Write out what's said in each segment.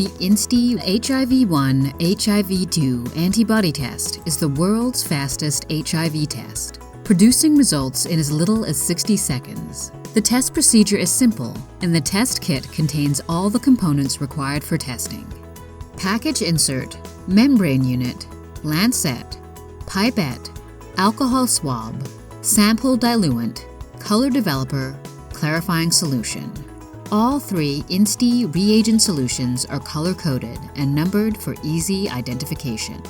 The InstHIV1 HIV-2 antibody test is the world's fastest HIV test, producing results in as little as 60 seconds. The test procedure is simple, and the test kit contains all the components required for testing. Package insert, membrane unit, lancet, pipette, alcohol swab, sample diluent, color developer, clarifying solution. All 3 InstHIV reagent solutions are color-coded and numbered for easy identification.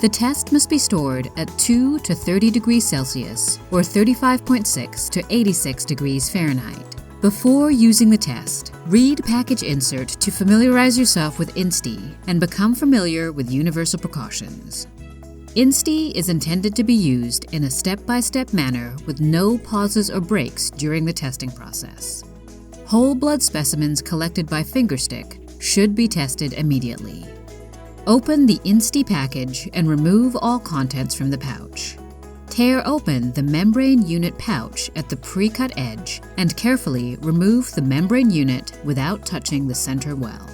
The test must be stored at 2 to 30 degrees Celsius or 35.6 to 86 degrees Fahrenheit. Before using the test, read package insert to familiarize yourself with InstHIV and become familiar with universal precautions. InstHIV is intended to be used in a step-by-step manner with no pauses or breaks during the testing process. Whole blood specimens collected by fingerstick should be tested immediately. Open the InstHIV package and remove all contents from the pouch. Tear open the membrane unit pouch at the pre-cut edge and carefully remove the membrane unit without touching the center well.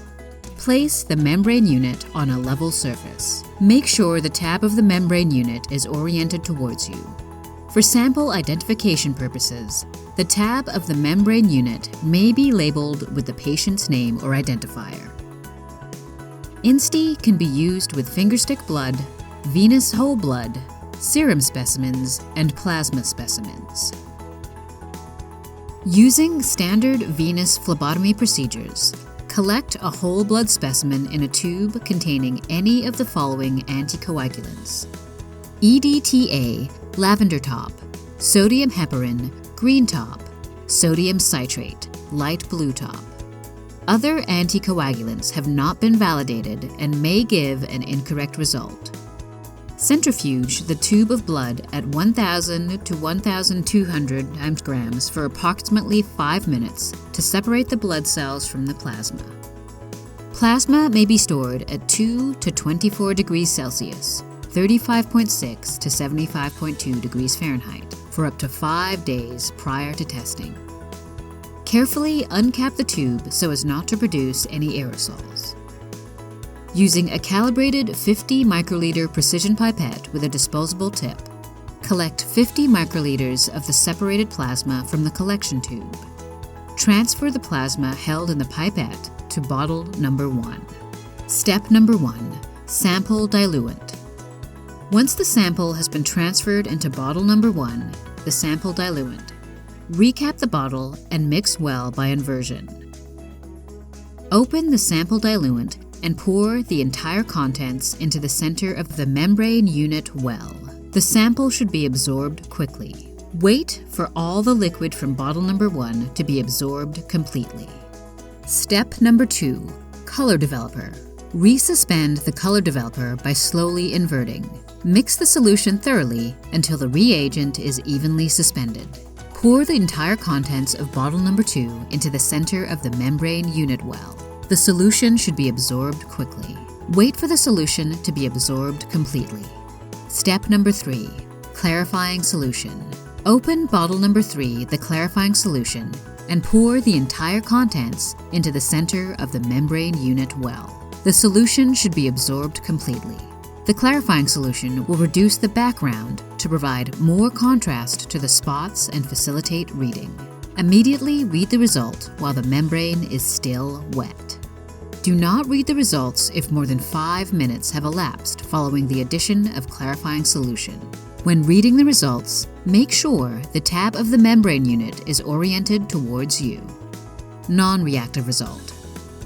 Place the membrane unit on a level surface. Make sure the tab of the membrane unit is oriented towards you. For sample identification purposes, the tab of the membrane unit may be labeled with the patient's name or identifier. InstHIV can be used with fingerstick blood, venous whole blood, serum specimens, and plasma specimens. Using standard venous phlebotomy procedures, collect a whole blood specimen in a tube containing any of the following anticoagulants: EDTA, lavender top, sodium heparin, green top, sodium citrate, light blue top. Other anticoagulants have not been validated and may give an incorrect result. Centrifuge the tube of blood at 1,000 to 1,200 grams for approximately 5 minutes to separate the blood cells from the plasma. Plasma may be stored at 2 to 24 degrees Celsius, 35.6 to 75.2 degrees Fahrenheit, for up to 5 days prior to testing. Carefully uncap the tube so as not to produce any aerosols. Using a calibrated 50 microliter precision pipette with a disposable tip, collect 50 microliters of the separated plasma from the collection tube. Transfer the plasma held in the pipette to bottle number 1. Step number 1. Sample diluent. Once the sample has been transferred into bottle number 1, the sample diluent, recap the bottle and mix well by inversion. Open the sample diluent and pour the entire contents into the center of the membrane unit well. The sample should be absorbed quickly. Wait for all the liquid from bottle number 1 to be absorbed completely. Step number 2. Color developer. Resuspend the color developer by slowly inverting. Mix the solution thoroughly until the reagent is evenly suspended. Pour the entire contents of bottle number 2 into the center of the membrane unit well. The solution should be absorbed quickly. Wait for the solution to be absorbed completely. Step number 3. Clarifying solution. Open bottle number 3, the clarifying solution, and pour the entire contents into the center of the membrane unit well. The solution should be absorbed completely. The clarifying solution will reduce the background to provide more contrast to the spots and facilitate reading. Immediately read the result while the membrane is still wet. Do not read the results if more than 5 minutes have elapsed following the addition of clarifying solution. When reading the results, make sure the tab of the membrane unit is oriented towards you. Non-reactive result.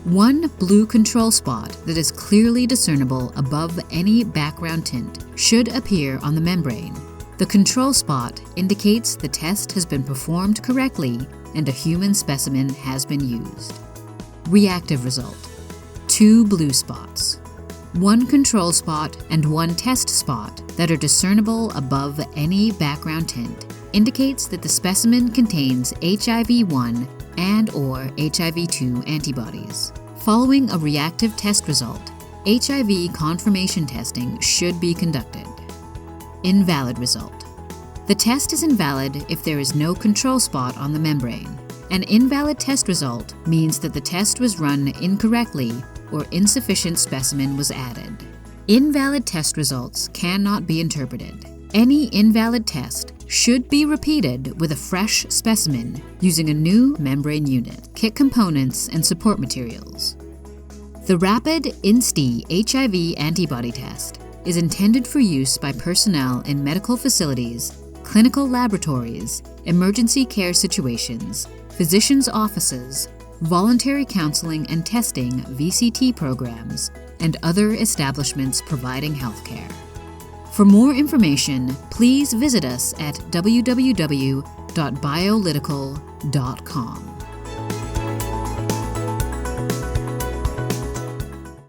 1 blue control spot that is clearly discernible above any background tint should appear on the membrane. The control spot indicates the test has been performed correctly and a human specimen has been used. Reactive result. 2 blue spots. 1 control spot and 1 test spot that are discernible above any background tint indicates that the specimen contains HIV-1 and/or HIV-2 antibodies. Following a reactive test result, HIV confirmation testing should be conducted. Invalid result. The test is invalid if there is no control spot on the membrane. An invalid test result means that the test was run incorrectly or insufficient specimen was added. Invalid test results cannot be interpreted. Any invalid test should be repeated with a fresh specimen using a new membrane unit, kit components, and support materials. The rapid InstHIV antibody test is intended for use by personnel in medical facilities, clinical laboratories, emergency care situations, physicians' offices, voluntary counseling and testing VCT programs, and other establishments providing healthcare. For more information, please visit us at www.biolytical.com.